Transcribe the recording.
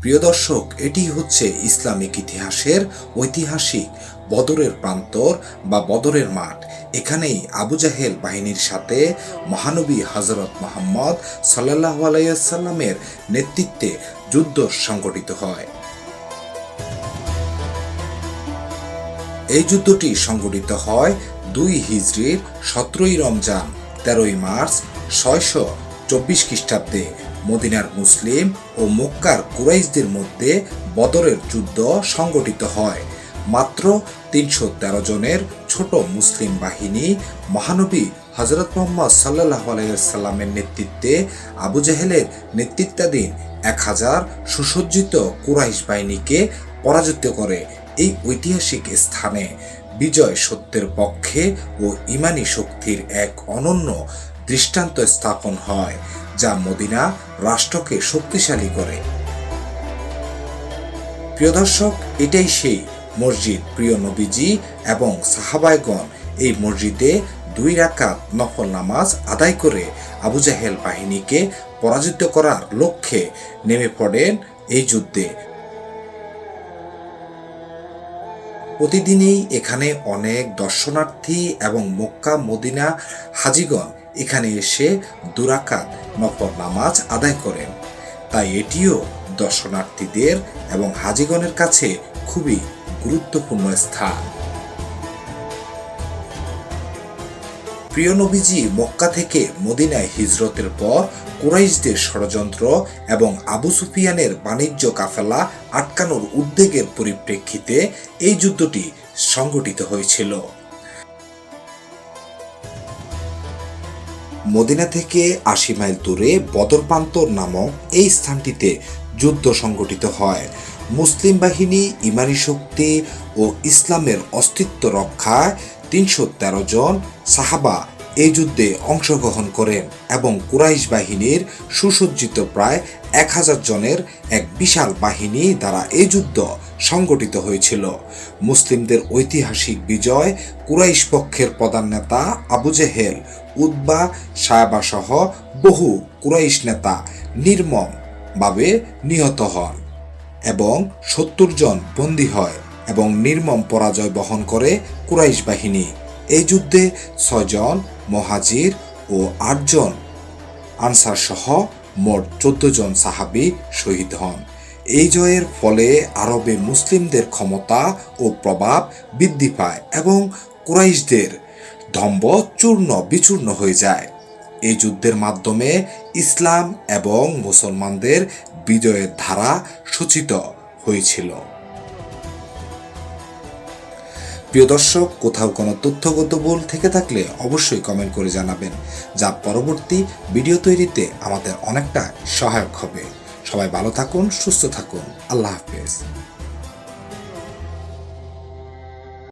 প্রিয় দর্শক, এটি হচ্ছে ইসলামিক ইতিহাসের ঐতিহাসিক বদরের প্রান্তর বা বদরের মাঠ। এখানেই আবু জাহেল বাহিনীর সাথে মহানবী হযরত মুহাম্মদ সাল্লাল্লাহু আলাইহি ওয়াসাল্লামের নেতৃত্বে যুদ্ধ সংঘটিত হয়। এই যুদ্ধটি সংঘটিত হয় ২ হিজরির ১৭ই রমজান ১৩ই মার্চ ৬২৪ খ্রিস্টাব্দে মদিনার মুসলিম ও মক্কার কুরাইশদের মধ্যে বদরের যুদ্ধ সংঘটিত হয়। মাত্র ৩১৩ জনের ছোট মুসলিম বাহিনী মহানবী হযরত মুহাম্মদ সাল্লাল্লাহু আলাইহি ওয়াসাল্লামের নেতৃত্বে আবু জাহেলের নেতৃত্বাধীন ১০০০ সুসজ্জিত কুরাইশ বাহিনীকে পরাজিত করে। এই ঐতিহাসিক স্থানে বিজয় সত্যের পক্ষে ও ঈমানী শক্তির এক অনন্য দৃষ্টান্ত স্থাপন হয়, যা মদিনা রাষ্ট্রকে শক্তিশালী করে। প্রিয় দর্শক, এটাই সেই মসজিদ। প্রিয় নবীজি এবং সাহাবায়গণ এই মসজিদে ২ রাকাত নফল নামাজ আদায় করে আবু জাহেল বাহিনীকে পরাজিত করার লক্ষ্যে নেমে পড়েন এই যুদ্ধে। প্রতিদিনই এখানে অনেক দর্শনার্থী এবং মক্কা মদিনা হাজিগণ এখানে এসে ২ রাকাত নফল নামাজ আদায় করেন। তাই এটিও দর্শনার্থীদের এবং হাজিগণের কাছে খুবই গুরুত্বপূর্ণ স্থান। প্রিয় নবীজি মক্কা থেকে মদিনায় হিজরতের পর কুরাইশদের ষড়যন্ত্র এবং আবু সুফিয়ানের বাণিজ্য কাফেলা আটকানোর উদ্বেগের পরিপ্রেক্ষিতে এই যুদ্ধটি সংঘটিত হয়েছিল। মদিনা থেকে ৮০ মাইল দূরে বদর প্রান্তর নামক এই স্থানটিতে যুদ্ধ সংঘটিত হয়। মুসলিম বাহিনী ঈমানী শক্তি ও ইসলামের অস্তিত্ব রক্ষায় ৩১৩ জন সাহাবা এই যুদ্ধে অংশগ্রহণ করেন এবং কুরাইশ বাহিনীর সুসজ্জিত প্রায় ১০০০ জনের এক বিশাল বাহিনী দ্বারা এই যুদ্ধ সংগঠিত হয়েছিল। মুসলিমদের ঐতিহাসিক বিজয় কুরাইশ পক্ষের প্রধান নেতা আবু জেহেল, উতবা, সায়বা সহ বহু কুরাইশ নেতা নির্মমভাবে নিহত হন এবং ৭০ জন বন্দী হয় এবং নির্মম পরাজয় বহন করে কুরাইশ বাহিনী। এই যুদ্ধে ৬ জন মুহাজির ও ৮ জন আনসার সহ মোট ১৪ জন সাহাবী শহীদ হন। এই জয়ের ফলে আরবে মুসলিমদের ক্ষমতা ও প্রভাব বৃদ্ধি পায় এবং কুরাইশদের দম্ভ চূর্ণ বিচূর্ণ হয়ে যায়। এই যুদ্ধের মাধ্যমে ইসলাম এবং মুসলমানদের বিজয়ের ধারা সূচিত হয়েছিল। প্রিয় দর্শক, কোথাও কোনো তথ্যগত ভুল থেকে থাকলে অবশ্যই কমেন্ট করে জানাবেন, যা পরবর্তী ভিডিও তৈরিতে আমাদের অনেকটা সহায়ক হবে। সবাই ভালো থাকুন, সুস্থ থাকুন। আল্লাহ হাফেজ।